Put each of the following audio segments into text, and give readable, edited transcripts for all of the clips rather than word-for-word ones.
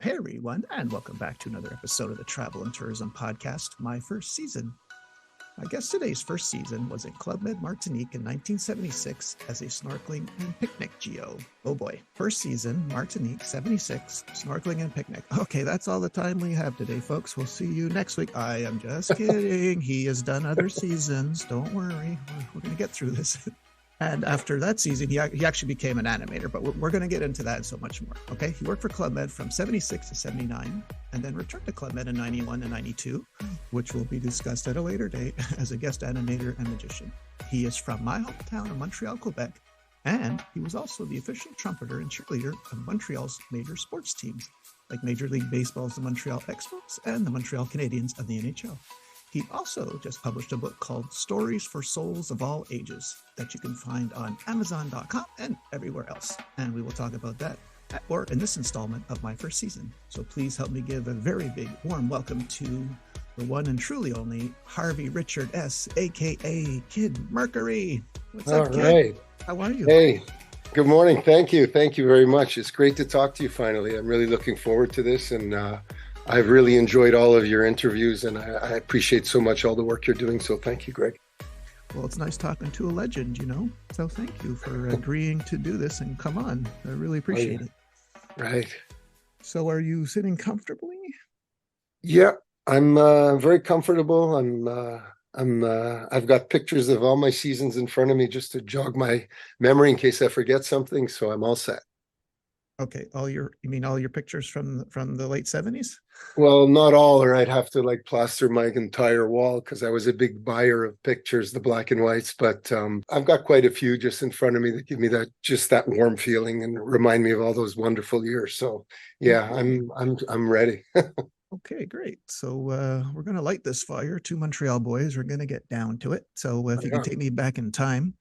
Hey everyone, and welcome back to another episode of the Travel and Tourism Podcast, my first season. My guest today's first season was in Club Med Martinique in 1976 as a snorkeling and picnic geo. Oh boy, first season, Martinique, 76, snorkeling and picnic. Okay, that's all the time we have today, folks. We'll see you next week. I am just kidding. He has done other seasons. Don't worry. We're going to get through this. And after that season, he actually became an animator, but we're going to get into that and so much more. Okay. He worked for Club Med from 76 to 79 and then returned to Club Med in 91 and 92, which will be discussed at a later date as a guest animator and magician. He is from my hometown of Montreal, Quebec, and he was also the official trumpeter and cheerleader of Montreal's major sports teams, like Major League Baseball's the Montreal Expos and the Montreal Canadiens of the NHL. He also just published a book called Stories for Souls of All Ages that you can find on Amazon.com and everywhere else. And we will talk about that or in this installment of my first season. So please help me give a very big, warm welcome to the one and truly only Harvey Richard S, aka Kid Mercury. What's up, Kid? Right. How are you? Hey, good morning. Thank you. Thank you very much. It's great to talk to you finally. I'm really looking forward to this. And I've really enjoyed all of your interviews, and I appreciate so much all the work you're doing. So thank you, Greg. Well, it's nice talking to a legend, you know? So thank you for agreeing to do this and come on. I really appreciate it. Right. So are you sitting comfortably? Yeah, I'm very comfortable. I've got pictures of all my seasons in front of me just to jog my memory in case I forget something. So I'm all set. Okay, you mean all your pictures from the late 70s? Well, not all, or I'd have to like plaster my entire wall because I was a big buyer of pictures, the black and whites. But I've got quite a few just in front of me that give me that warm feeling and remind me of all those wonderful years. So yeah, I'm ready. Okay, great. So we're gonna light this fire. Two Montreal boys. We're gonna get down to it. So if you could take me back in time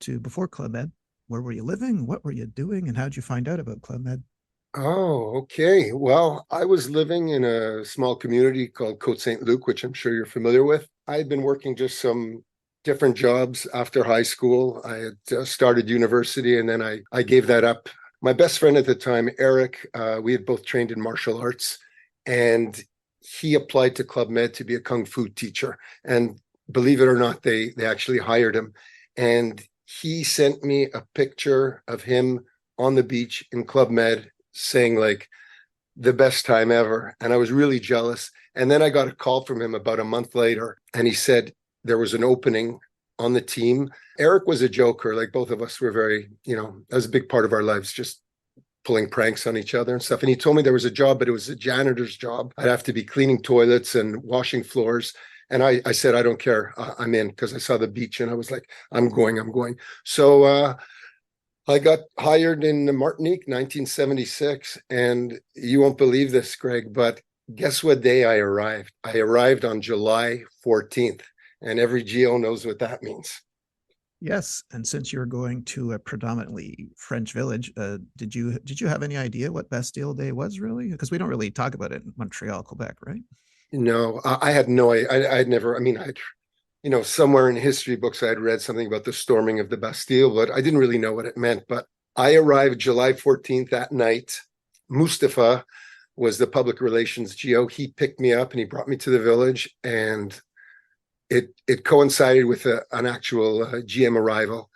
to before Club Med, where were you living? What were you doing? And how'd you find out about Club Med? Oh, okay. Well, I was living in a small community called Côte Saint Luc, which I'm sure you're familiar with. I had been working just some different jobs after high school. I had started university and then I gave that up. My best friend at the time, Eric, we had both trained in martial arts, and he applied to Club Med to be a kung fu teacher. And believe it or not, they actually hired him. And he sent me a picture of him on the beach in Club Med saying like the best time ever. And I was really jealous. And then I got a call from him about a month later, and he said there was an opening on the team. Eric was a joker. Like both of us were very, that was a big part of our lives, just pulling pranks on each other and stuff. And he told me there was a job, but it was a janitor's job. I'd have to be cleaning toilets and washing floors. And I said, I don't care. I'm in, because I saw the beach and I was like, I'm going. So I got hired in Martinique, 1976, and you won't believe this, Greg, but guess what day I arrived? I arrived on July 14th, and every geo knows what that means. Yes, and since you were going to a predominantly French village, did you have any idea what Bastille Day was really? Because we don't really talk about it in Montreal, Quebec, right? No, I had no idea. I'd never, I mean, somewhere in history books, I had read something about the storming of the Bastille, but I didn't really know what it meant. But I arrived July 14th that night. Mustafa was the public relations geo. He picked me up and he brought me to the village, and it coincided with an actual GM arrival.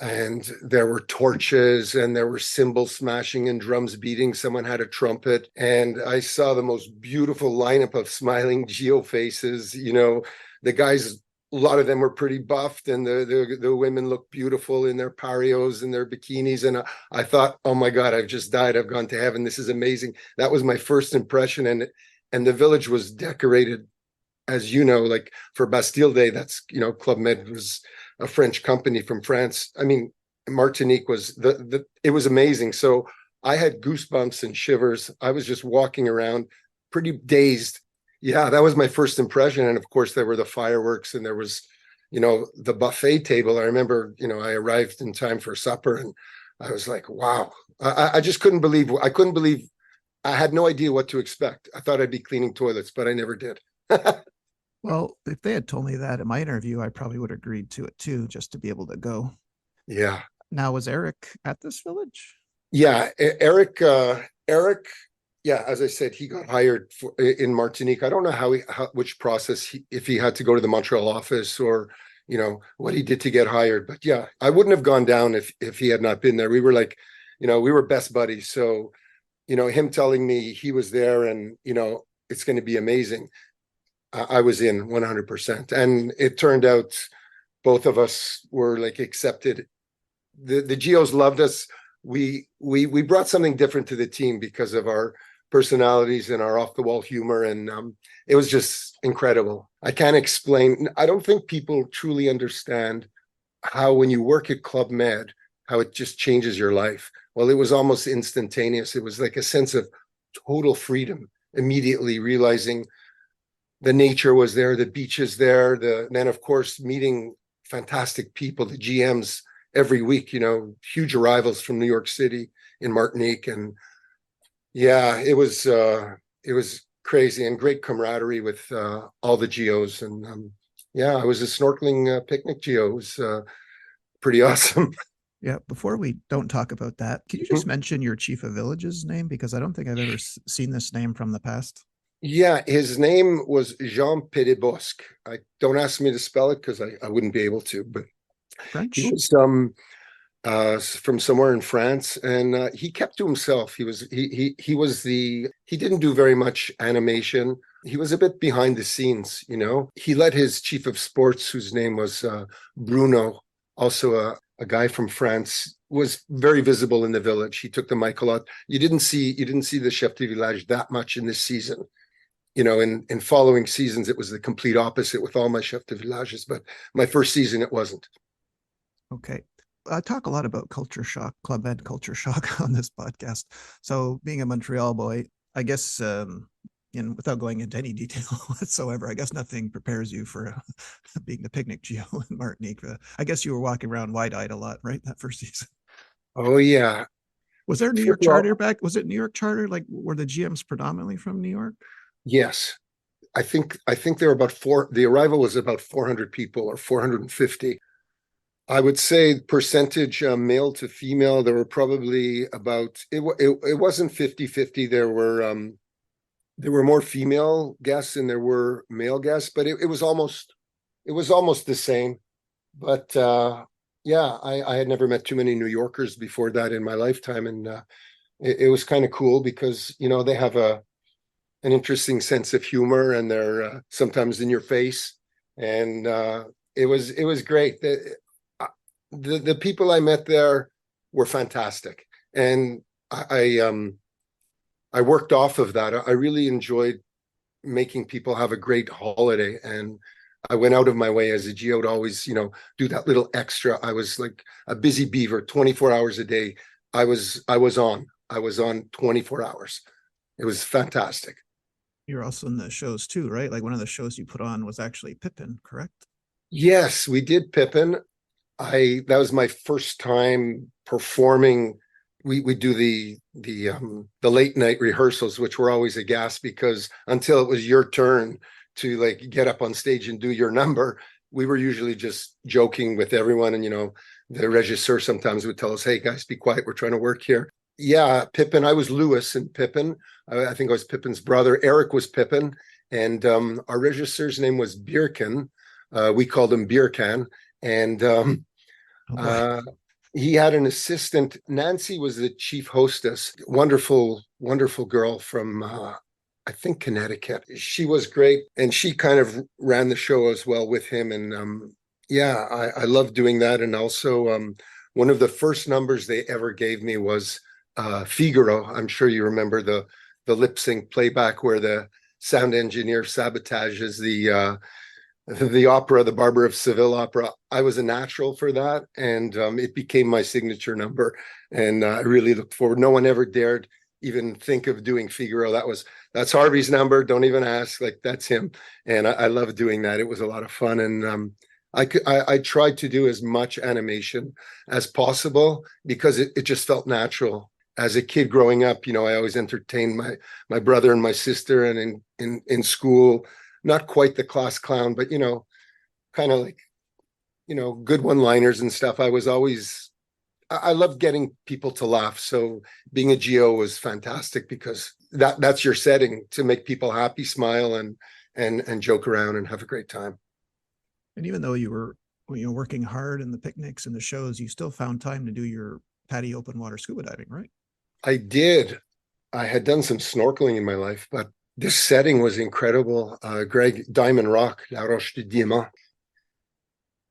And there were torches and there were cymbals smashing and drums beating. Someone had a trumpet, and I saw the most beautiful lineup of smiling geo faces. The guys, a lot of them were pretty buffed, and the women looked beautiful in their parios and their bikinis. And I thought, oh my God, I've just died. I've gone to heaven. This is amazing. That was my first impression. And the village was decorated, as you know, like for Bastille Day. That's, Club Med was a French company from France. I mean, Martinique was it was amazing. So I had goosebumps and shivers. I was just walking around pretty dazed. Yeah, that was my first impression. And of course, there were the fireworks, and there was, the buffet table. I remember, I arrived in time for supper, and I was like, wow. I just couldn't believe, I had no idea what to expect. I thought I'd be cleaning toilets, but I never did. Well, if they had told me that in my interview, I probably would have agreed to it too, just to be able to go. Yeah. Now, was Eric at this village? Yeah. Eric yeah, as I said, he got hired in Martinique. I don't know which process, if he had to go to the Montreal office or, what he did to get hired. But yeah, I wouldn't have gone down if he had not been there. We were like, we were best buddies. So, him telling me he was there and, it's going to be amazing. I was in 100%. And it turned out both of us were like accepted. The Geos loved us. We brought something different to the team because of our personalities and our off the wall humor, and it was just incredible. I can't explain. I don't think people truly understand how, when you work at Club Med, how it just changes your life. Well, it was almost instantaneous. It was like a sense of total freedom, immediately realizing the nature was there, the beaches there, then of course meeting fantastic people, the GMs every week, huge arrivals from New York City in Martinique. And yeah, it was crazy, and great camaraderie with all the geos. And yeah, I was a snorkeling picnic geo. It was pretty awesome. Yeah, before we don't talk about that, can you just mention your chief of village's name? Because I don't think I've ever seen this name from the past. Yeah, his name was Jean Pédébosque. Don't ask me to spell it because I wouldn't be able to, but French? he was from somewhere in France, and he kept to himself. He didn't do very much animation. He was a bit behind the scenes, He let his chief of sports, whose name was Bruno, also a guy from France, was very visible in the village. He took the mic a lot. You didn't see the chef de village that much in this season. In following seasons, it was the complete opposite with all my chef de villages. But my first season, it wasn't. Okay. I talk a lot about culture shock, Club Med culture shock on this podcast. So being a Montreal boy, I guess, without going into any detail whatsoever, I guess nothing prepares you for being the picnic geo in Martinique. I guess you were walking around wide-eyed a lot, right? That first season. Oh, yeah. Was there New York Charter back? Was it New York Charter? Like, were the GMs predominantly from New York? Yes. I think there were the arrival was about 400 people or 450. I would say percentage male to female, there were probably it wasn't 50-50. There were more female guests than there were male guests, but it was almost the same. But yeah, I had never met too many New Yorkers before that in my lifetime, and it was kind of cool because they have an interesting sense of humor, and they're sometimes in your face, and it was great. The people I met there were fantastic, and I worked off of that. I really enjoyed making people have a great holiday, and I went out of my way as a geo to always, do that little extra. I was like a busy beaver, 24 hours a day. I was on 24 hours. It was fantastic. You're also in the shows too, right? Like one of the shows you put on was actually Pippin, correct? Yes, we did Pippin. That was my first time performing. We do the late night rehearsals, which were always a gas, because until it was your turn to like get up on stage and do your number, we were usually just joking with everyone. And the regisseur sometimes would tell us, "Hey guys, be quiet. We're trying to work here." Yeah, Pippin. I was Lewis in Pippin. I think I was Pippin's brother. Eric was Pippin, and our regisseur's name was Birkin. We called him Birkan, and he had an assistant. Nancy was the chief hostess. Wonderful, wonderful girl from I think Connecticut. She was great, and she kind of ran the show as well with him. And yeah, I loved doing that. And also, one of the first numbers they ever gave me was Figaro. I'm sure you remember the lip sync playback where the sound engineer sabotages the opera, the Barber of Seville opera. I was a natural for that, and it became my signature number. And I really looked forward. No one ever dared even think of doing Figaro. That's Harvey's number. Don't even ask. Like, that's him. And I love doing that. It was a lot of fun. And I tried to do as much animation as possible because it just felt natural. As a kid growing up, I always entertained my brother and my sister, and in school, not quite the class clown, but kind of like good one-liners and stuff. I loved getting people to laugh. So being a geo was fantastic because that's your setting to make people happy, smile, and joke around and have a great time. And even though you were working hard in the picnics and the shows, you still found time to do your PADI open water scuba diving, right? I did. I had done some snorkeling in my life, but this setting was incredible. Greg, Diamond Rock, La Roche de Diamant.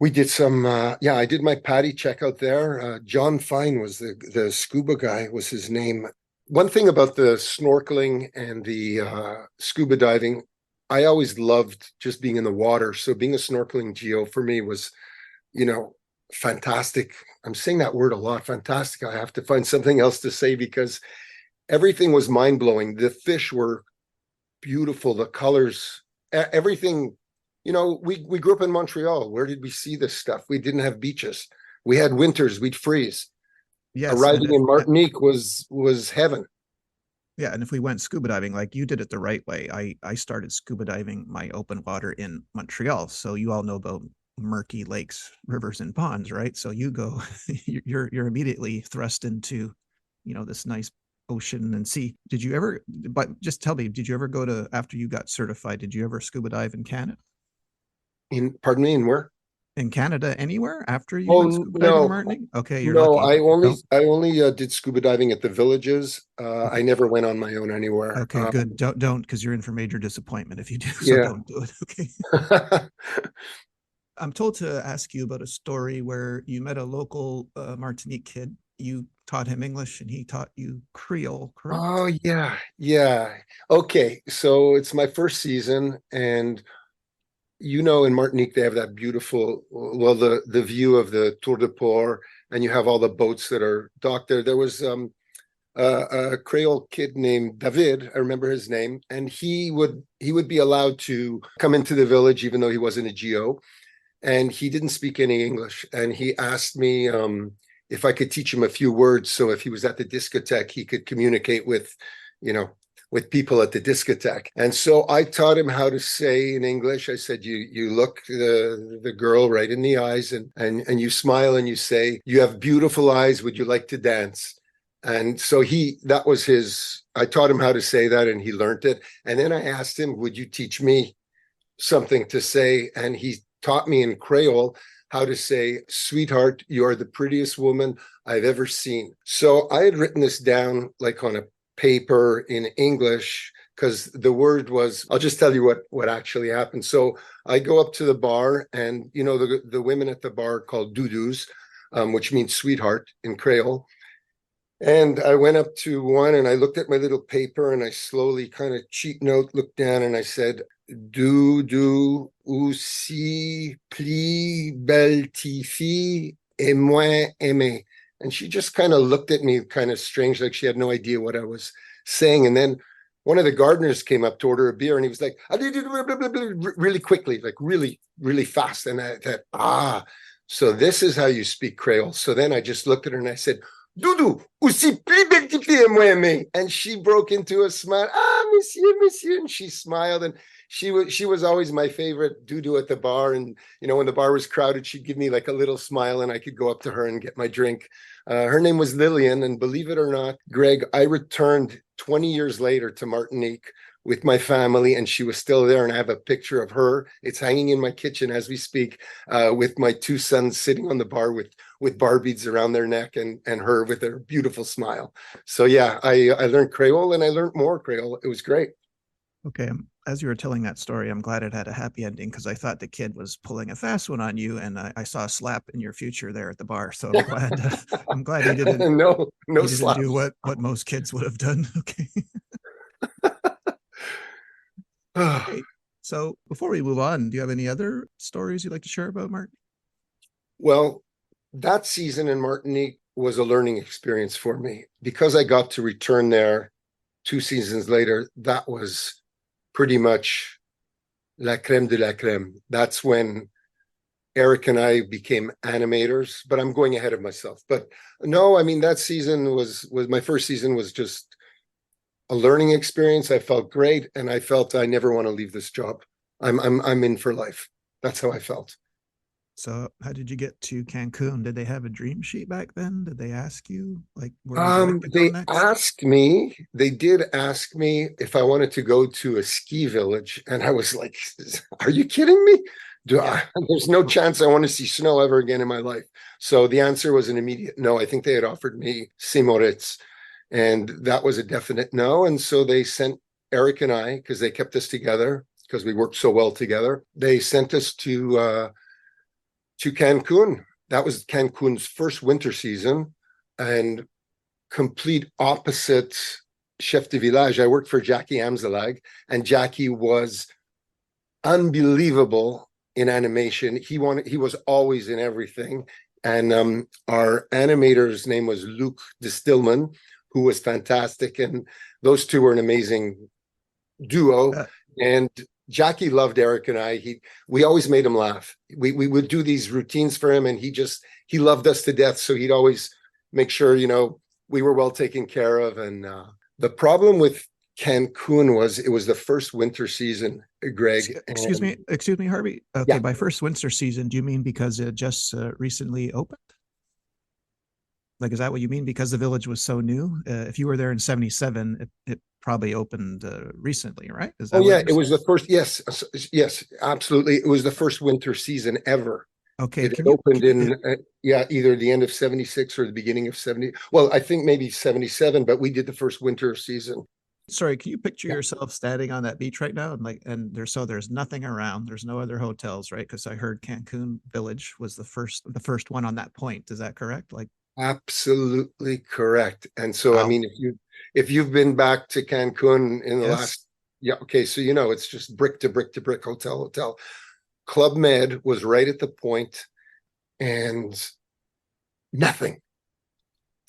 We did some, I did my PADI check out there. John Fine was the scuba guy, was his name. One thing about the snorkeling and the scuba diving, I always loved just being in the water. So being a snorkeling geo for me was, fantastic. I'm saying that word a lot, fantastic. I have to find something else to say because everything was mind-blowing. The fish were beautiful, the colors, everything. We grew up in Montreal. Where did we see this stuff? We didn't have beaches. We had winters, we'd freeze. Yes, arriving in Martinique was heaven. Yeah, and if we went scuba diving, like you did it the right way. I started scuba diving my open water in Montreal, so you all know about murky lakes, rivers, and ponds, right? So you go, you're immediately thrust into, this nice ocean and sea. Did you ever? But just tell me, did you ever go to, after you got certified? Did you ever scuba dive in Canada? Pardon me, in where? In Canada, anywhere after you went scuba diving in Martinique? Okay, you're no. lucky. I only did scuba diving at the villages. I never went on my own anywhere. Okay, good. Don't, because you're in for major disappointment if you do. So Yeah. don't do it. Okay. I'm told to ask you about a story where you met a local Martinique kid. You taught him English and he taught you Creole, correct? Oh, yeah. Okay, so it's my first season, and in Martinique they have that beautiful, the view of the Tour de Port, and you have all the boats that are docked there. There was a Creole kid named David, I remember his name, and he would be allowed to come into the village even though he wasn't a GO, and he didn't speak any English, and he asked me if I could teach him a few words, so if he was at the discotheque, he could communicate with, with people at the discotheque. And so I taught him how to say in English. I said, you look the girl right in the eyes and you smile and you say, "You have beautiful eyes. Would you like to dance?" And so I taught him how to say that, and he learned it. And then I asked him, "Would you teach me something to say?" And he taught me in Creole how to say, "Sweetheart, you are the prettiest woman I've ever seen." So I had written this down like on a paper in English, because the word was, I'll just tell you what actually happened. So I go up to the bar, and the women at the bar are called doudous, which means sweetheart in Creole. And I went up to one and I looked at my little paper, and I slowly kind of cheat note looked down, and I said, "Doudou aussi pli belle fille et moins aimée." And she just kind of looked at me kind of strange, like she had no idea what I was saying. And then one of the gardeners came up to order a beer, and he was like, really quickly, like really, really fast. And I thought, so this is how you speak Creole. So then I just looked at her and I said, "Doudou, aussi plus belle fille et moins aimée." And she broke into a smile. Monsieur. And she smiled, and she was always my favorite doudou at the bar. And when the bar was crowded, she'd give me like a little smile, and I could go up to her and get my drink. Her name was Lillian, and believe it or not, Greg, I returned 20 years later to Martinique with my family, and she was still there, and I have a picture of her. It's hanging in my kitchen as we speak, with my two sons sitting on the bar with bar beads around their neck, and her with her beautiful smile. So yeah, I learned Creole, and I learned more Creole. It was great. Okay, as you were telling that story, I'm glad it had a happy ending, because I thought the kid was pulling a fast one on you, and I saw a slap in your future there at the bar. So I'm glad he didn't. no he didn't slaps. do what most kids would have done. Okay. Okay. So before we move on, do you have any other stories you'd like to share about Martin? Well, that season in Martinique was a learning experience for me, because I got to return there 2 seasons later. That was pretty much la creme de la creme. That's when Eric and I became animators, but I'm going ahead of myself. But no, I mean, that season was my first season, was just a learning experience. I felt great, and I felt I never want to leave this job. I'm in for life. That's how I felt. So how did you get to Cancun? Did they have a dream sheet back then? Did they ask you like where would you like to go next? They did ask me if I wanted to go to a ski village. And I was like, are you kidding me? Yeah. There's no chance I want to see snow ever again in my life. So the answer was an immediate no. I think they had offered me Simoritz, and that was a definite no. And so they sent Eric and I, because they kept us together, because we worked so well together. They sent us to Cancun. That was Cancun's first winter season, and complete opposite chef de village. I worked for Jackie Amzalag, and Jackie was unbelievable in animation. He was always in everything. And our animator's name was Luc de Stillman, who was fantastic. And those two were an amazing duo. Uh, And Jackie loved Eric and I. We always made him laugh. We would do these routines for him, and he loved us to death. So he'd always make sure, we were well taken care of. And the problem with Cancun was it was the first winter season, Greg. excuse me, Harvey. Okay, Yeah, by first winter season, do you mean because it just recently opened? Like, is that what you mean? Because the village was so new? If you were there in '77, it probably opened recently, right? Is oh that what yeah, you're it saying? was the first. Yes, yes, absolutely. It was the first winter season ever. Okay, It had can you? opened in either the end of 76 or the beginning of 70. Well, I think maybe 77, but we did the first winter season. Sorry, can you picture Yeah, yourself standing on that beach right now and there's nothing around. There's no other hotels, right? Because I heard Cancun Village was the first one on that point. Is that correct? Like, absolutely correct. And so, I wow. mean, if you've been back to Cancun in the Yes. last, yeah, okay, so it's just brick to brick to brick, hotel. Club Med was right at the point, and nothing.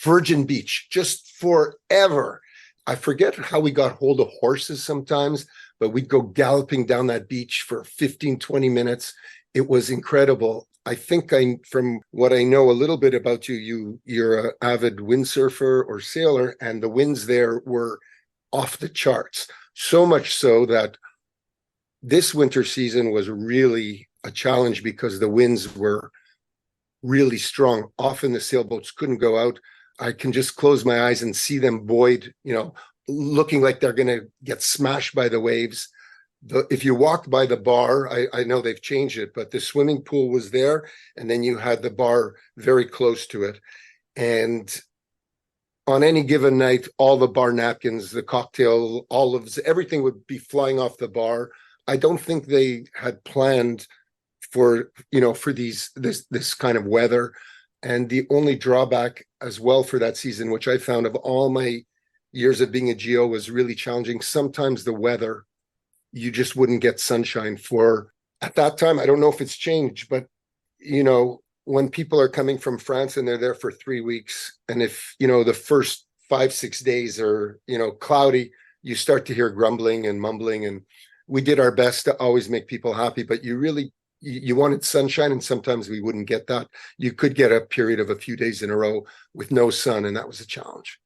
Virgin Beach, just forever. I forget how we got hold of horses sometimes, but we'd go galloping down that beach for 15, 20 minutes. It was incredible. I think from what I know a little bit about you're an avid windsurfer or sailor, and the winds there were off the charts. So much so that this winter season was really a challenge because the winds were really strong. Often the sailboats couldn't go out. I can just close my eyes and see them buoyed, looking like they're going to get smashed by the waves. If you walked by the bar, I know they've changed it, but the swimming pool was there, and then you had the bar very close to it. And on any given night, all the bar napkins, the cocktail, olives, everything would be flying off the bar. I don't think they had planned for this kind of weather. And the only drawback as well for that season, which I found of all my years of being a GO, was really challenging. Sometimes the weather, you just wouldn't get sunshine for at that time. I don't know if it's changed, but when people are coming from France and they're there for 3 weeks, and if the first 5, 6 days are cloudy, you start to hear grumbling and mumbling. And we did our best to always make people happy, but you wanted sunshine, and sometimes we wouldn't get that. You could get a period of a few days in a row with no sun, and that was a challenge.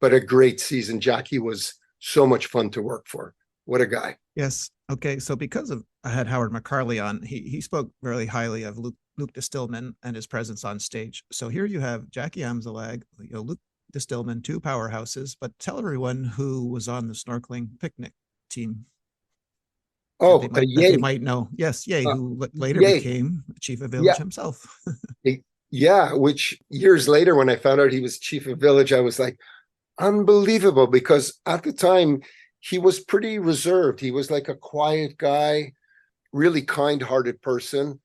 But a great season. Jackie was so much fun to work for. What a guy. Yes. Okay. So because of I had Howard McCarley on, he spoke very highly of Luke de Stillman and his presence on stage. So here you have Jackie Amzalag, Luke de Stillman, two powerhouses. But tell everyone who was on the snorkeling picnic team that they Oh, might yay. know. Yes, Yay, Uh, who later yay. became chief of village Yeah. himself. Yeah. Which years later, when I found out he was chief of village, I was like, unbelievable, because at the time he was pretty reserved. He was like a quiet guy, really kind-hearted person.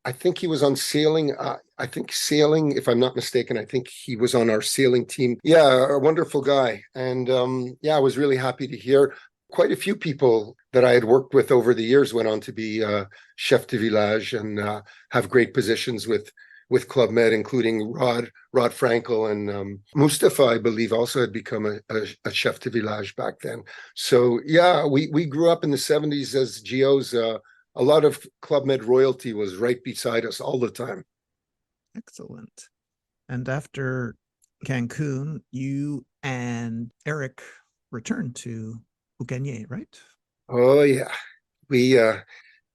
I think he was on sailing. I think sailing, if I'm not mistaken, I think he was on our sailing team. Yeah, a wonderful guy. And yeah, I was really happy to hear quite a few people that I had worked with over the years went on to be chef de village and have great positions with Club Med, including Rod Frankel, and Mustafa, I believe, also had become a chef de village back then. So yeah, we grew up in the 70s as GOs. A lot of Club Med royalty was right beside us all the time. Excellent. And after Cancun, you and Eric returned to Boucanier, right? Oh yeah, we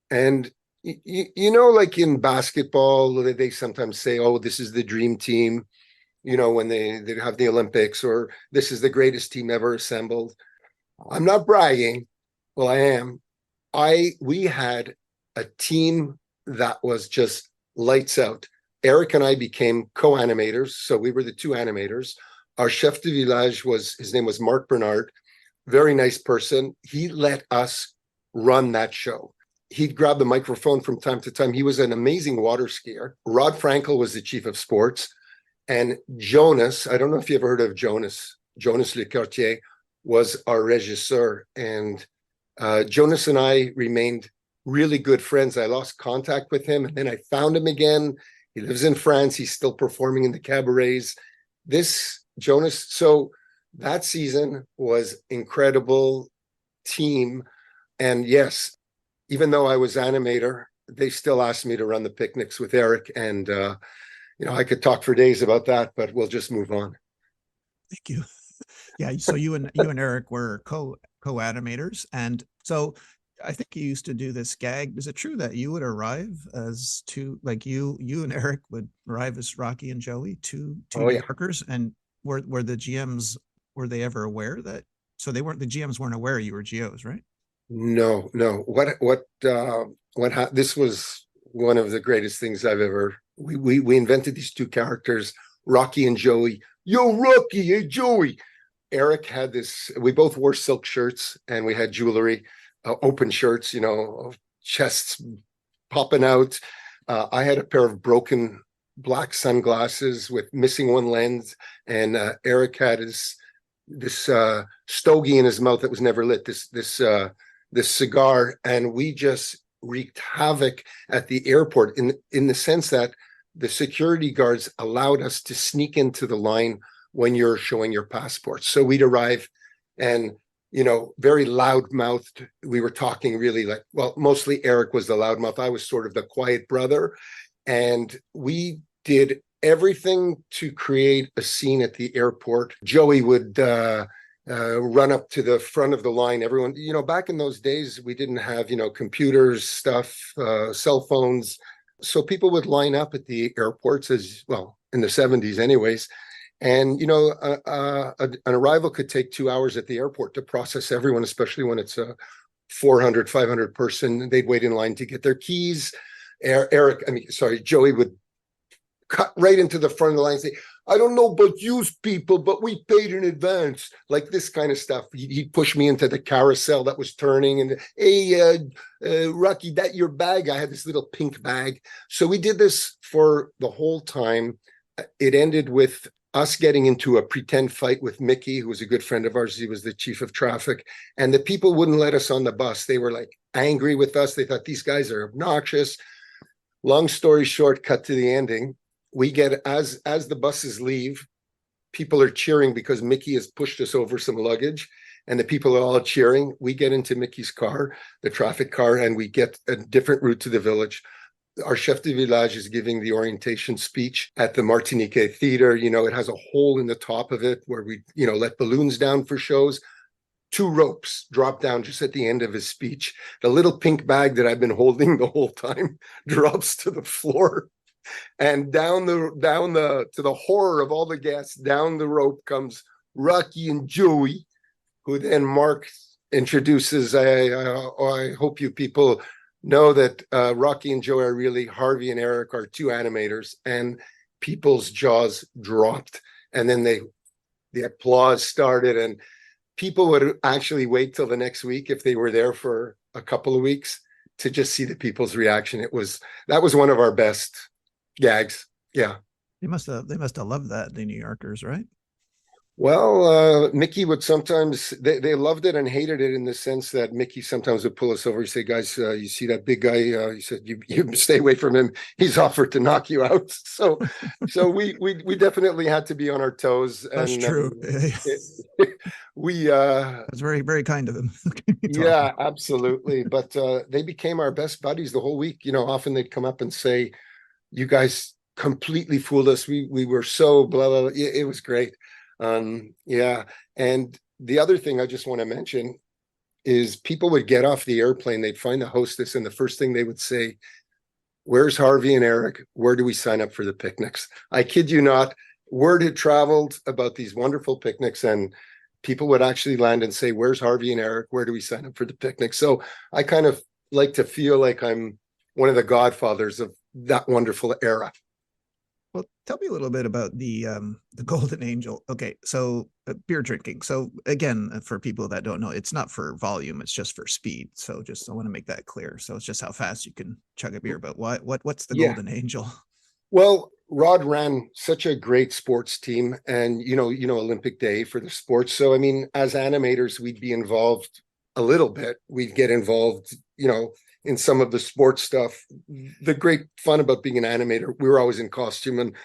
and Like in basketball, they sometimes say, "Oh, this is the dream team." When they have the Olympics, or this is the greatest team ever assembled. I'm not bragging. Well, I am. We had a team that was just lights out. Eric and I became co-animators, so we were the two animators. Our chef de village his name was Mark Bernard, very nice person. He let us run that show. He'd grab the microphone from time to time. He was an amazing water skier. Rod Frankel was the chief of sports. And Jonas, I don't know if you ever heard of Jonas Le Cartier was our regisseur. And Jonas and I remained really good friends. I lost contact with him, and then I found him again. He lives in France. He's still performing in the cabarets. This Jonas, so that season was incredible team. And yes, even though I was animator, they still asked me to run the picnics with Eric. And, I could talk for days about that, but we'll just move on. Thank you. Yeah. So you and Eric were co-animators. And so I think you used to do this gag. Is it true that you would arrive as two, like you and Eric would arrive as Rocky and Joey, two New Yorkers? And were the GMs, were they ever aware that, so the GMs weren't aware you were GOs, right? No. This was one of the greatest things I've ever, we invented these two characters, Rocky and Joey. Yo, Rocky, hey, Joey. Eric had this, we both wore silk shirts and we had jewelry, open shirts, chests popping out. I had a pair of broken black sunglasses with missing one lens. And Eric had this stogie in his mouth that was never lit, this cigar. And we just wreaked havoc at the airport in the sense that the security guards allowed us to sneak into the line when you're showing your passport. So we'd arrive and, very loud-mouthed. We were talking really mostly Eric was the loudmouth. I was sort of the quiet brother. And we did everything to create a scene at the airport. Joey would run up to the front of the line. Everyone, back in those days, we didn't have, computers, stuff, cell phones. So people would line up at the airports as well in the 70s anyways. And, an arrival could take 2 hours at the airport to process everyone, especially when it's a 400, 500 person. They'd wait in line to get their keys. Joey would cut right into the front of the line and say, I don't know about you people, but we paid in advance. Like this kind of stuff. He'd push me into the carousel that was turning and, hey, Rocky, that your bag? I had this little pink bag. So we did this for the whole time. It ended with us getting into a pretend fight with Mickey, who was a good friend of ours. He was the chief of traffic. And the people wouldn't let us on the bus. They were angry with us. They thought these guys are obnoxious. Long story short, cut to the ending. We get, as the buses leave, people are cheering because Mickey has pushed us over some luggage, and the people are all cheering. We get into Mickey's car, the traffic car, and we get a different route to the village. Our chef de village is giving the orientation speech at the Martinique Theater. It has a hole in the top of it where we, let balloons down for shows. 2 ropes drop down just at the end of his speech. The little pink bag that I've been holding the whole time drops to the floor. And down to the horror of all the guests, down the rope comes Rocky and Joey, who then Mark introduces. I hope you people know that Rocky and Joey are really, Harvey and Eric are 2 animators, and people's jaws dropped. And then the applause started, and people would actually wait till the next week if they were there for a couple of weeks to just see the people's reaction. That was one of our best gags. Yeah. They must have loved that, the New Yorkers, right? Well, Mickey would sometimes, they loved it and hated it in the sense that Mickey sometimes would pull us over. He'd say, guys, you see that big guy? He said, you stay away from him. He's offered to knock you out. So we definitely had to be on our toes. That's true. That's very, very kind of him. Yeah, absolutely. But they became our best buddies the whole week. Often they'd come up and say, you guys completely fooled us. We were so blah, blah, blah. It was great. Yeah. And the other thing I just want to mention is people would get off the airplane, they'd find the hostess, and the first thing they would say, "Where's Harvey and Eric? Where do we sign up for the picnics?" I kid you not, word had traveled about these wonderful picnics, and people would actually land and say, "Where's Harvey and Eric? Where do we sign up for the picnic?" So I kind of like to feel like I'm one of the godfathers of that wonderful era. Well, tell me a little bit about the Golden Angel. Okay, so beer drinking. So again, for people that don't know, it's not for volume; it's just for speed. So just I want to make that clear. So it's just how fast you can chug a beer. But what's the Yeah. Golden Angel? Well, Rod ran such a great sports team, and Olympic Day for the sports. So I mean, as animators, we'd be involved a little bit. We'd get involved, in some of the sports stuff. The great fun about being an animator, we were always in costume, and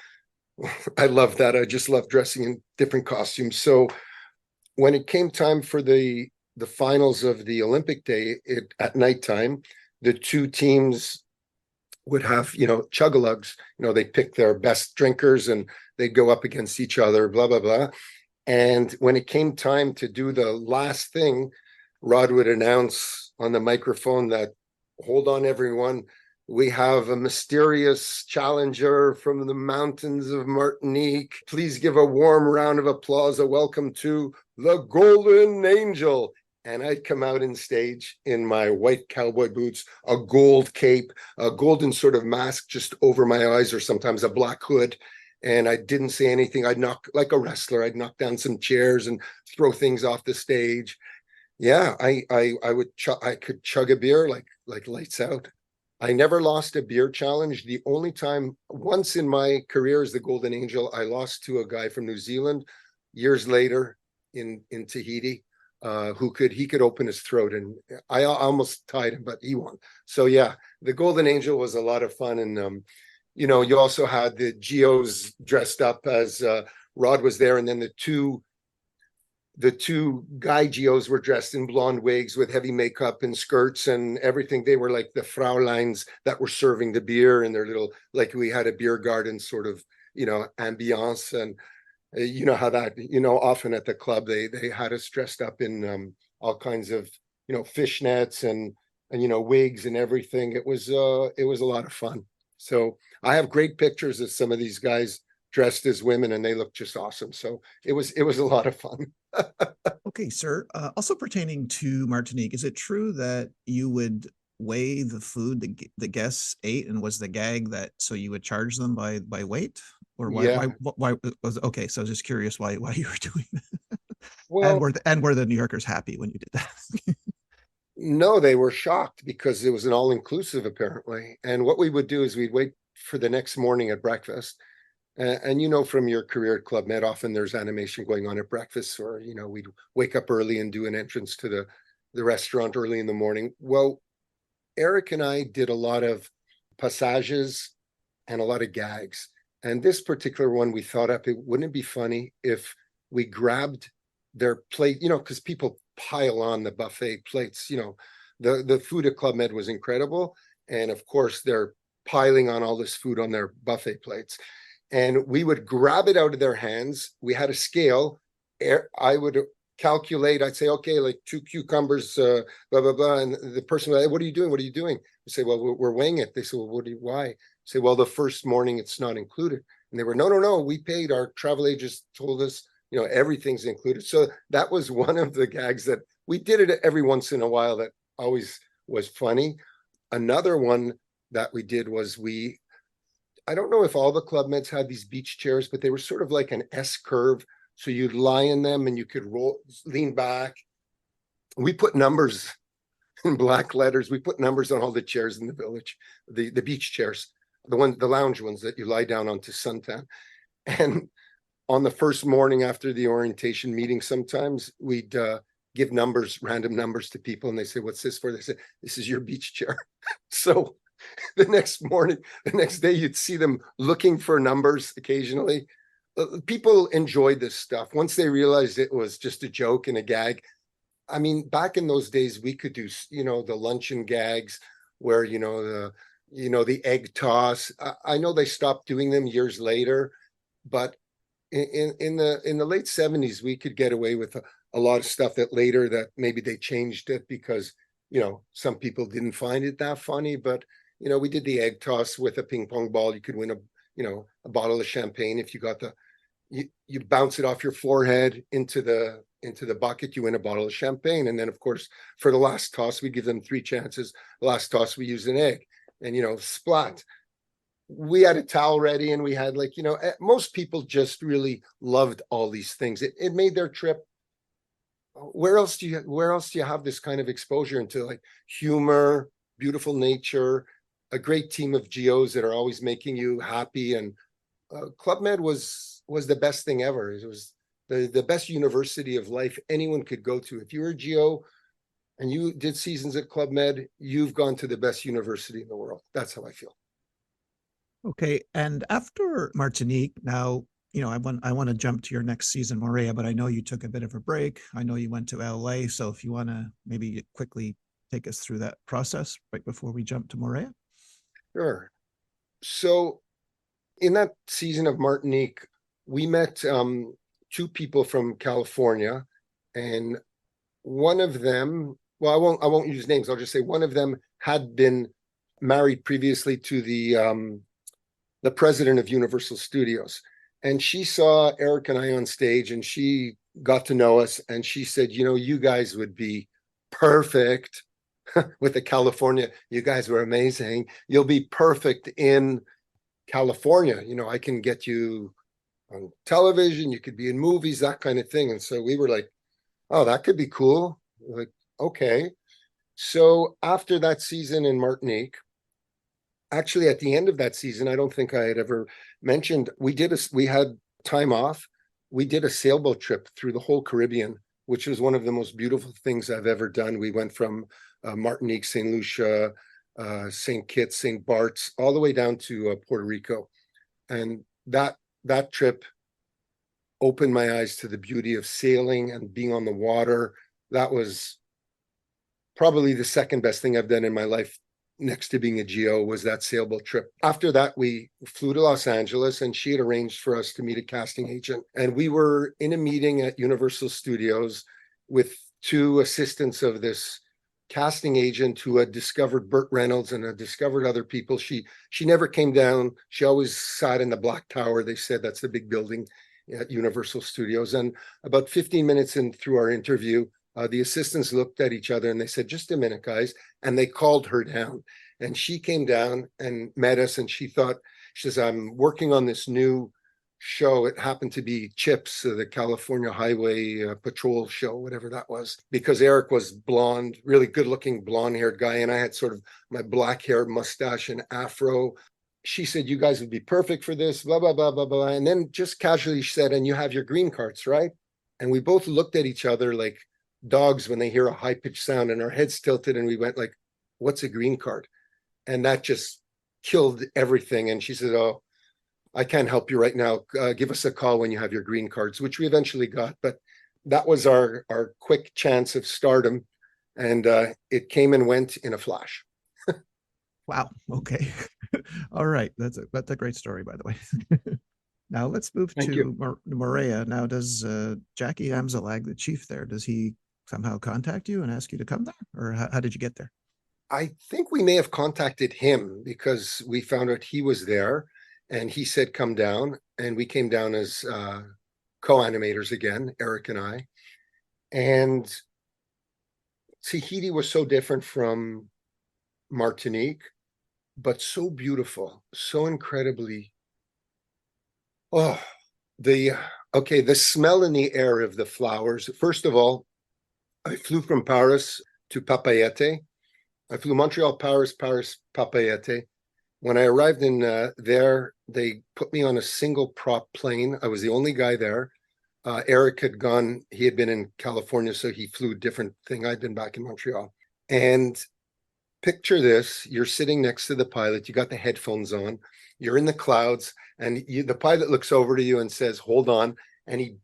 I love that. I just love dressing in different costumes. So when it came time for the finals of the Olympic Day, at nighttime, the two teams would have, chug-a-lugs. They pick their best drinkers and they'd go up against each other, blah, blah, blah. And when it came time to do the last thing, Rod would announce on the microphone that, "Hold on, everyone. We have a mysterious challenger from the mountains of Martinique. Please give a warm round of applause, a welcome to the Golden Angel." And I'd come out in stage in my white cowboy boots, a gold cape, a golden sort of mask just over my eyes, or sometimes a black hood. And I didn't say anything. I'd knock like a wrestler. I'd knock down some chairs and throw things off the stage. Yeah, I could chug a beer like lights out. I never lost a beer challenge. The only time, once in my career as the Golden Angel, I lost to a guy from New Zealand years later in Tahiti, he could open his throat, and I almost tied him, but he won. So yeah, the Golden Angel was a lot of fun. And you also had the Geos dressed up as Rod was there, and then the two guy Geos were dressed in blonde wigs with heavy makeup and skirts and everything. They were like the Fraulines that were serving the beer in their little, like we had a beer garden sort of, ambiance. And you know how that, often at the club, they had us dressed up in all kinds of, fishnets and wigs and everything. It was a lot of fun. So I have great pictures of some of these guys dressed as women, and they look just awesome. So it was a lot of fun. Okay, sir. Also pertaining to Martinique, is it true that you would weigh the food the guests ate, and was the gag that so you would charge them by weight, or Yeah. why was okay? So I was just curious why you were doing that, Well, and were the New Yorkers happy when you did that? no, they were shocked because it was an all-inclusive apparently. And what we would do is we'd wait for the next morning at breakfast. And from your career at Club Med, often there's animation going on at breakfast, or we'd wake up early and do an entrance to the restaurant early in the morning. Well, Eric and I did a lot of passages and a lot of gags. And this particular one, we thought up, wouldn't it be funny if we grabbed their plate, because people pile on the buffet plates. The food at Club Med was incredible. And of course, they're piling on all this food on their buffet plates. And we would grab it out of their hands. We had a scale. I would calculate. I'd say, okay, like 2 cucumbers, blah, blah, blah. And the person would say, "What are you doing? What are you doing?" We say, "Well, we're weighing it." They say, "Well, why?" I say, "Well, the first morning it's not included." And they were, "No, no, no. We paid. Our travel agents told us, everything's included." So that was one of the gags that we did it every once in a while. That always was funny. Another one that we did was I don't know if all the Club Meds had these beach chairs, but they were sort of like an S curve. So you'd lie in them and you could lean back. We put numbers in black letters. We put numbers on all the chairs in the village, the beach chairs, the lounge ones that you lie down on to suntan. And on the first morning after the orientation meeting, sometimes we'd give random numbers to people, and they say, "What's this for?" They say, "This is your beach chair." So the next day, you'd see them looking for numbers occasionally. People enjoyed this stuff once they realized it was just a joke and a gag. I mean, back in those days, we could do, the luncheon gags where, the egg toss. I know they stopped doing them years later, but in the late 70s, we could get away with a lot of stuff that later that maybe they changed it because, some people didn't find it that funny. But, we did the egg toss with a ping pong ball. You could win a bottle of champagne if you got you bounce it off your forehead into the bucket, you win a bottle of champagne. And then, of course, for the last toss, we give them 3 chances. The last toss, we use an egg, and splat. We had a towel ready, and we had most people just really loved all these things. It made their trip. Where else do you have this kind of exposure into humor, beautiful nature, a great team of GOs that are always making you happy? And Club Med was the best thing ever. It was the best university of life anyone could go to. If you were a GO and you did seasons at Club Med, you've gone to the best university in the world. That's how I feel. Okay, and after Martinique, now I want to jump to your next season, Morea, but I know you took a bit of a break. I know you went to LA, so if you want to maybe quickly take us through that process right before we jump to Morea. Sure. So in that season of Martinique, we met 2 people from California, and one of them, well, I won't use names. I'll just say one of them had been married previously to the president of Universal Studios. And she saw Eric and I on stage, and she got to know us, and she said, you guys would be perfect with the California. You guys were amazing. You'll be perfect in California. I can get you on television. You could be in movies, that kind of thing. And so we were like, oh, that could be cool. Like, okay. So after that season in Martinique, actually at the end of that season, I don't think I had ever mentioned, we had time off. We did a sailboat trip through the whole Caribbean, which was one of the most beautiful things I've ever done. We went from Martinique, St. Lucia, St. Kitts, St. Bart's, all the way down to Puerto Rico. And that trip opened my eyes to the beauty of sailing and being on the water. That was probably the second best thing I've done in my life, next to being a GO, was that sailboat trip. After that, we flew to Los Angeles, and she had arranged for us to meet a casting agent. And we were in a meeting at Universal Studios with 2 assistants of this casting agent who had discovered Burt Reynolds and had discovered other people. She never came down. She always sat in the Black Tower. They said that's the big building at Universal Studios. And about 15 minutes in through our interview, the assistants looked at each other and they said, just a minute, guys. And they called her down, and she came down and met us. And she says, I'm working on this new show. It happened to be CHIPS, the California Highway Patrol show, whatever that was, because Eric was blonde, really good looking blonde haired guy. And I had sort of my black hair, mustache and afro. She said, you guys would be perfect for this, blah, blah, blah, blah, blah. And then just casually she said, and you have your green cards, right? And we both looked at each other like dogs when they hear a high pitched sound, and our heads tilted, and we went like, what's a green card? And that just killed everything. And she said, oh, I can't help you right now. Give us a call when you have your green cards, which we eventually got. But that was our quick chance of stardom. And it came and went in a flash. Wow. Okay. All right. That's a great story, by the way. Now let's move to Morea. Now, does Jackie Amzalag, the chief there, does he somehow contact you and ask you to come there? Or how did you get there? I think we may have contacted him because we found out he was there, and he said, come down. And we came down as co-animators again, Eric and I. And Tahiti was so different from Martinique, but so beautiful, so incredibly. Oh, the smell in the air of the flowers. First of all, I flew from Paris to Papayete. I flew Montreal, Paris, Papayete. When I arrived in there, they put me on a single prop plane. I was the only guy there. Eric had gone, he had been in California, so he flew a different thing. I'd been back in Montreal. And picture this, you're sitting next to the pilot, you got the headphones on, you're in the clouds, and the pilot looks over to you and says, hold on. And he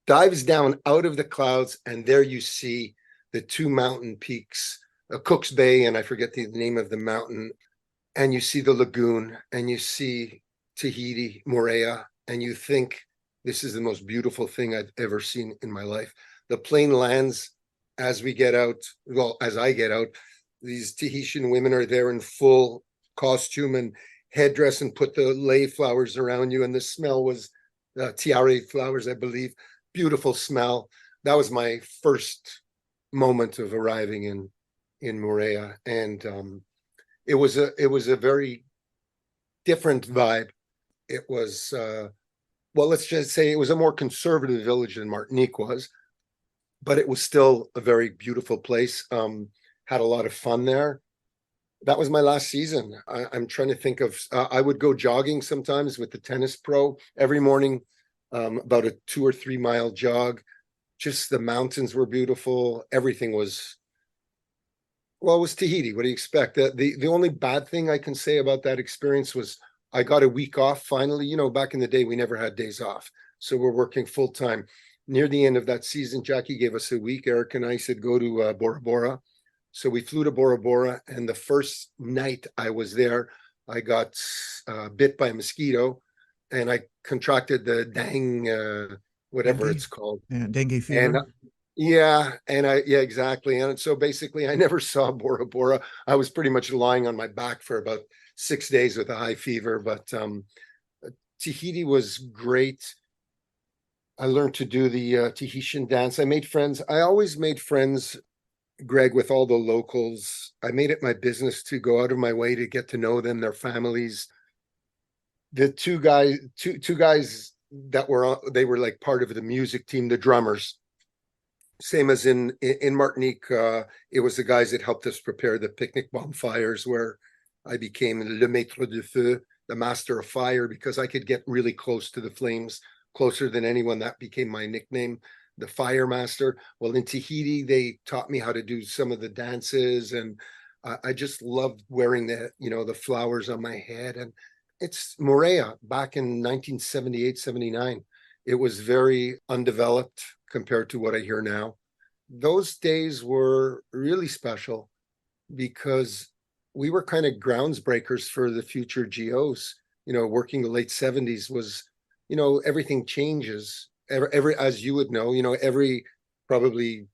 dives down out of the clouds, and there you see the 2 mountain peaks, Cook's Bay, and I forget the name of the mountain. And you see the lagoon, and you see Tahiti, Morea, and you think, this is the most beautiful thing I've ever seen in my life. The plane lands as we get out. Well, as I get out, these Tahitian women are there in full costume and headdress and put the lei flowers around you. And the smell was tiare flowers, I believe. Beautiful smell. That was my first moment of arriving in Moorea, and it was a very different vibe. It was well, let's just say it was a more conservative village than Martinique was, but it was still a very beautiful place. Had a lot of fun there. That was my last season. I'm trying to think of. I would go jogging sometimes with the tennis pro every morning, about a 2 or 3 mile jog. Just the mountains were beautiful. Everything was, well, it was Tahiti. What do you expect? The only bad thing I can say about that experience was I got a week off finally. You know, back in the day, we never had days off. So we're working full time. Near the end of that season, Jackie gave us a week. Eric and I said, go to Bora Bora. So we flew to Bora Bora. And the first night I was there, I got bit by a mosquito and I contracted the whatever Dengue. it's called. Yeah, dengue And fever. yeah, exactly. And so basically I never saw Bora Bora. I was pretty much lying on my back for about 6 days with a high fever, but Tahiti was great. I learned to do the Tahitian dance. I made friends. I always made friends, Greg, with all the locals. I made it my business to go out of my way to get to know them, their families. The two guys that were on, they were like part of the music team, the drummers. Same as in Martinique, it was the guys that helped us prepare the picnic bonfires, where I became le maître de feu, the master of fire, because I could get really close to the flames, closer than anyone. That became my nickname, the fire master. Well, in Tahiti, they taught me how to do some of the dances, and I just loved wearing the flowers on my head. And it's Moorea back in 1978, 79. It was very undeveloped compared to what I hear now. Those days were really special because we were kind of groundsbreakers for the future GOs. Working the late 70s was, everything changes. Every as you would know, every probably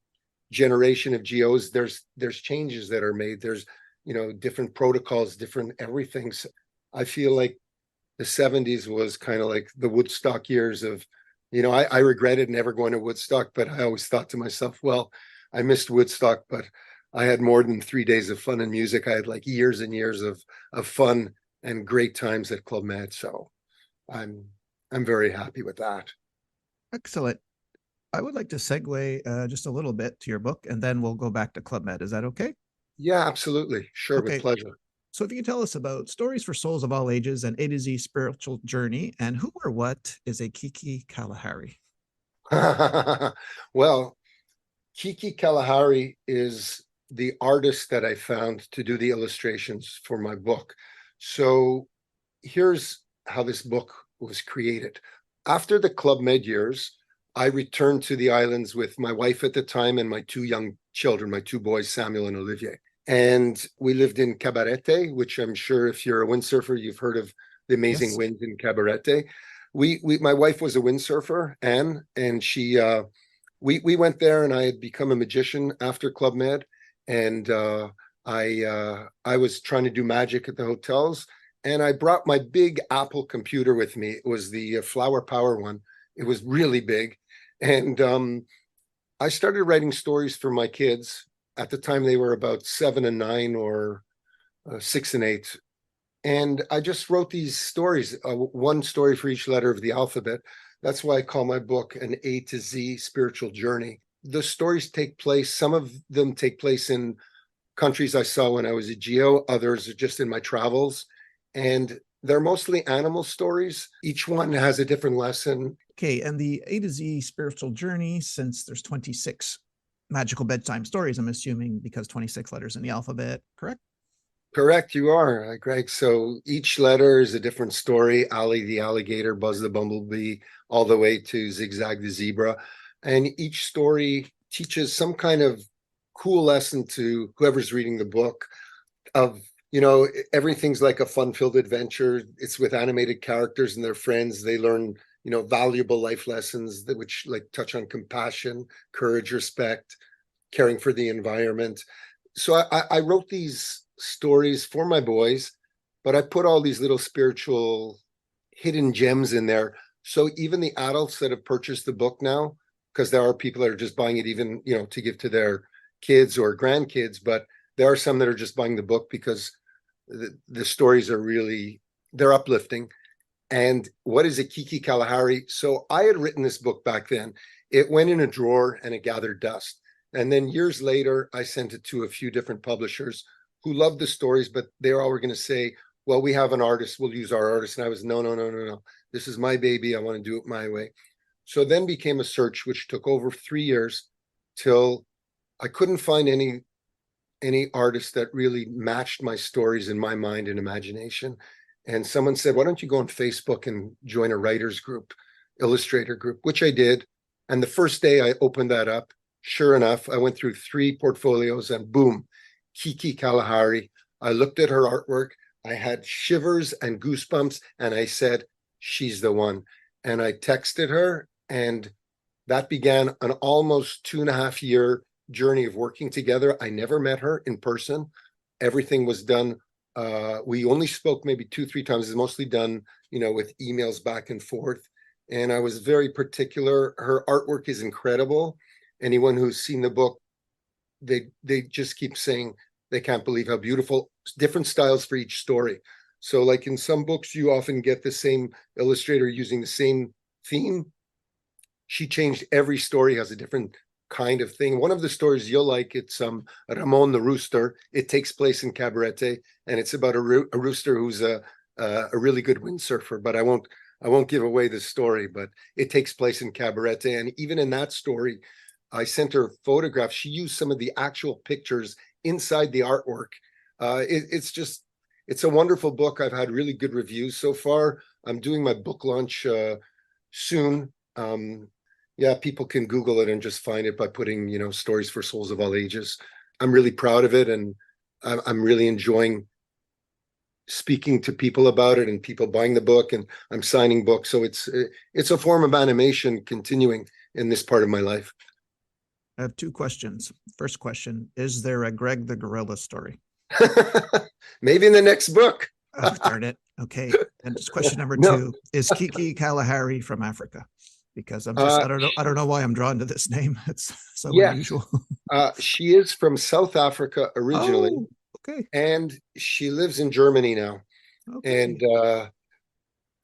generation of GOs, there's changes that are made. There's, different protocols, different everything. So I feel like the 70s was kind of like the Woodstock years of, I regretted never going to Woodstock, but I always thought to myself, well, I missed Woodstock, but I had more than 3 days of fun and music. I had like years and years of fun and great times at Club Med. So I'm very happy with that. Excellent. I would like to segue just a little bit to your book, and then we'll go back to Club Med. Is that okay? Yeah, absolutely. Sure, with Okay. pleasure. So if you can tell us about Stories for Souls of All Ages and A to Z Spiritual Journey, and who or what is a Kiki Kalahari? Well, Kiki Kalahari is the artist that I found to do the illustrations for my book. So here's how this book was created. After the Club Med years, I returned to the islands with my wife at the time and my 2 young children, my 2 boys, Samuel and Olivier. And we lived in Cabarete, which I'm sure if you're a windsurfer, you've heard of the amazing Yes. winds in Cabarete. My wife was a windsurfer, Anne, and we went there, and I had become a magician after Club Med, and I was trying to do magic at the hotels, and I brought my big Apple computer with me. It was the Flower Power one. It was really big, and I started writing stories for my kids. At the time, they were about 7 and 9, or 6 and 8. And I just wrote these stories, one story for each letter of the alphabet. That's why I call my book an A to Z spiritual journey. The stories take place, some of them take place in countries I saw when I was a GO, others are just in my travels. And they're mostly animal stories. Each one has a different lesson. Okay, and the A to Z Spiritual Journey, since there's 26 magical bedtime stories, I'm assuming, because 26 letters in the alphabet, correct? Correct, you are, Greg. So each letter is a different story. Ali the alligator, Buzz the bumblebee, all the way to Zigzag the zebra. And each story teaches some kind of cool lesson to whoever's reading the book of, everything's like a fun-filled adventure. It's with animated characters and their friends. They learn valuable life lessons that which like touch on compassion, courage, respect, caring for the environment. So I wrote these stories for my boys, but I put all these little spiritual hidden gems in there. So even the adults that have purchased the book now, because there are people that are just buying it even, to give to their kids or grandkids, but there are some that are just buying the book because the stories are really, they're uplifting. And what is it, Kiki Kalahari? So I had written this book back then. It went in a drawer and it gathered dust. And then years later, I sent it to a few different publishers who loved the stories, but they all were going to say, well, we have an artist, we'll use our artist. And I was, no, no, no, no, no. This is my baby. I want to do it my way. So then became a search, which took over 3 years till I couldn't find any artist that really matched my stories in my mind and imagination. And someone said, why don't you go on Facebook and join a writers group, illustrator group, which I did. And the first day I opened that up, sure enough, I went through 3 portfolios and boom, Kiki Kalahari. I looked at her artwork. I had shivers and goosebumps. And I said, she's the one. And I texted her, and that began an almost 2.5-year journey of working together. I never met her in person. Everything was done. We only spoke maybe 2-3 times. It's mostly done, with emails back and forth. And I was very particular. Her artwork is incredible. Anyone who's seen the book, they just keep saying they can't believe how beautiful, different styles for each story. So like in some books, you often get the same illustrator using the same theme. She changed every story, has a different kind of thing. One of the stories you'll like, it's Ramon the Rooster. It takes place in Cabarete, and it's about a rooster who's a really good windsurfer. But I won't give away the story. But it takes place in Cabarete, and even in that story, I sent her photographs. She used some of the actual pictures inside the artwork. It's a wonderful book. I've had really good reviews so far. I'm doing my book launch soon. Yeah, people can Google it and just find it by putting, Stories for Souls of All Ages. I'm really proud of it, and I'm really enjoying speaking to people about it and people buying the book, and I'm signing books. So it's a form of animation continuing in this part of my life. I have 2 questions. First question, is there a Greg the Gorilla story? Maybe in the next book. Oh, darn it. Okay. And just question number No. 2, is Kiki Kalahari from Africa? Because I don't know why I'm drawn to this name. It's so unusual. She is from South Africa originally. Oh, okay. And she lives in Germany now. Okay. And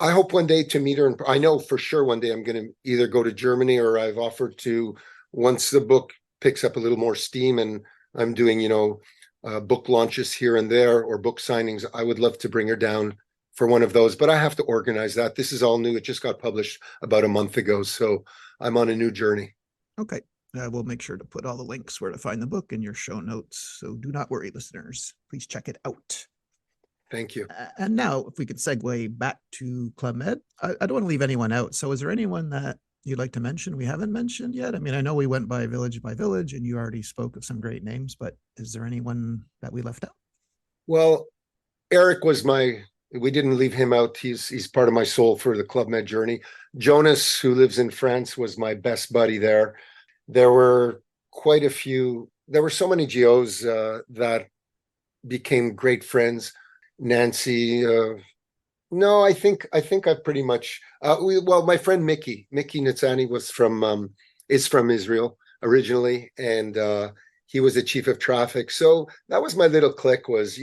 I hope one day to meet her. I know for sure one day I'm going to either go to Germany, or I've offered to, once the book picks up a little more steam and I'm doing, book launches here and there or book signings, I would love to bring her down for one of those, but I have to organize that. This is all new. It just got published about a month ago. So I'm on a new journey. Okay. We'll make sure to put all the links where to find the book in your show notes. So do not worry, listeners. Please check it out. Thank you. And now, if we could segue back to Club Med, I don't want to leave anyone out. So is there anyone that you'd like to mention we haven't mentioned yet? I mean, I know we went by village and you already spoke of some great names, but is there anyone that we left out? Well, Eric was we didn't leave him out. He's part of my soul for the Club Med journey. Jonas, who lives in France, was my best buddy there. There were quite a few. There were so many GOs that became great friends. Nancy. No, I think I've pretty much. My friend Mickey Nitzani is from Israel originally, and he was the chief of traffic. So that was my little clique. Was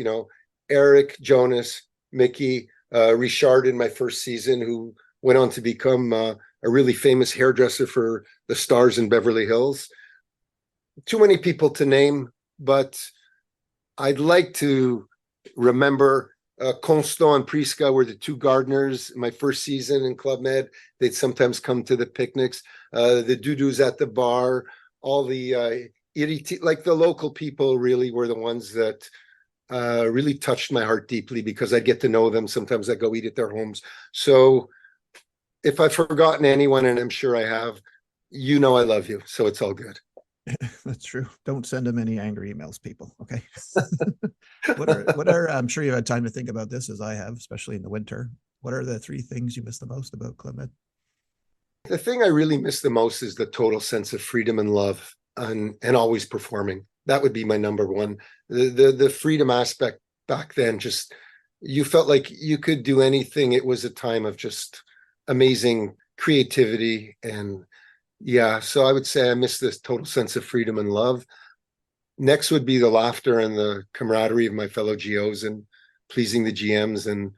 Eric, Jonas, Mickey, Richard in my first season, who went on to become a really famous hairdresser for the stars in Beverly Hills. Too many people to name, but I'd like to remember Constant and Priska were the 2 gardeners in my first season in Club Med. They'd sometimes come to the picnics. The Dudus at the bar, all the like the local people really were the ones that really touched my heart deeply, because I get to know them. Sometimes I go eat at their homes. So if I've forgotten anyone, and I'm sure I have, I love you. So it's all good. That's true. Don't send them any angry emails, people. Okay. What are I'm sure you've had time to think about this, as I have, especially in the winter. What are the 3 things you miss the most about Club Med? The thing I really miss the most is the total sense of freedom and love, and always performing. That would be my number one. The freedom aspect back then, just you felt like you could do anything. It was a time of just amazing creativity, and yeah, so I would say I miss this total sense of freedom and love. Next would be the laughter and the camaraderie of my fellow GOs and pleasing the GMs. And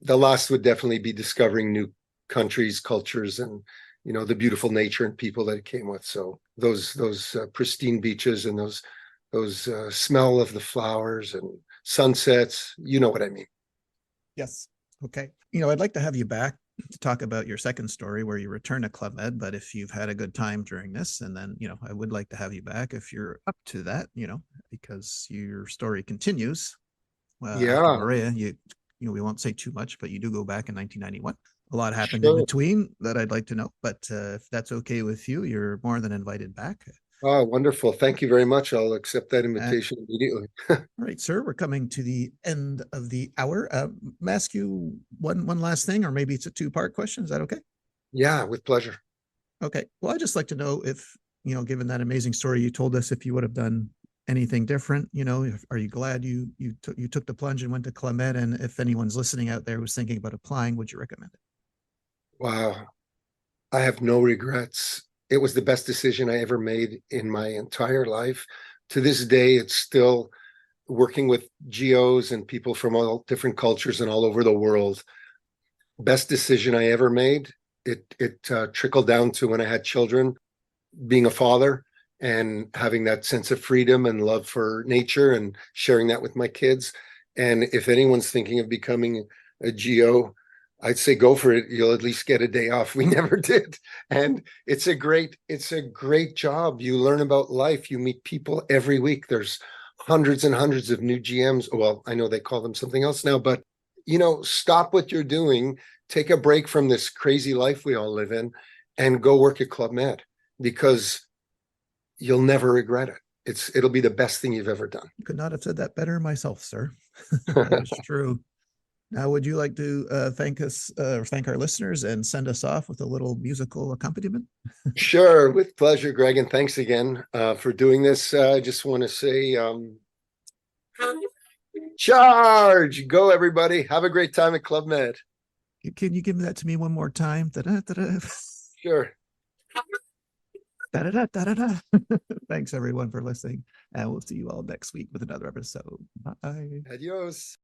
the last would definitely be discovering new countries, cultures, and the beautiful nature and people that it came with. So those pristine beaches and those smell of the flowers and sunsets, you know what I mean. Yes. Okay. I'd like to have you back to talk about your second story where you return to Club Med, but if you've had a good time during this, and then, I would like to have you back if you're up to that, because your story continues. After Yeah, Maria, we won't say too much, but you do go back in 1991. A lot happened in sure. between that I'd like to know, but if that's okay with you, you're more than invited back. Oh, wonderful. Thank you very much. I'll accept that Uh, invitation immediately. All right, sir, we're coming to the end of the hour. May I ask you one last thing, or maybe it's a two-part question. Is that okay? Yeah, with pleasure. Okay. Well, I'd just like to know if, given that amazing story you told us, if you would have done anything different, are you glad you took the plunge and went to Club Med? And if anyone's listening out there who's thinking about applying, would you recommend it? Wow. I have no regrets. It was the best decision I ever made in my entire life. To this day, it's still working with GOs and people from all different cultures and all over the world. Best decision I ever made. It trickled down to when I had children, being a father and having that sense of freedom and love for nature and sharing that with my kids. And if anyone's thinking of becoming a GO, I'd say go for it. You'll at least get a day off. We never did. And it's a great job. You learn about life. You meet people every week. There's hundreds and hundreds of new GMs. Well, I know they call them something else now, but stop what you're doing, take a break from this crazy life we all live in, and go work at Club Med, because you'll never regret it. It'll be the best thing you've ever done. Could not have said that better myself, sir. That is true. Now, would you like to thank us or thank our listeners and send us off with a little musical accompaniment? Sure, with pleasure, Greg, and thanks again for doing this. I just want to say, charge! Go, everybody. Have a great time at Club Med. Can you give that to me one more time? Da-da-da-da. Sure. Da-da-da-da-da-da. Thanks, everyone, for listening. And we'll see you all next week with another episode. Bye. Adios.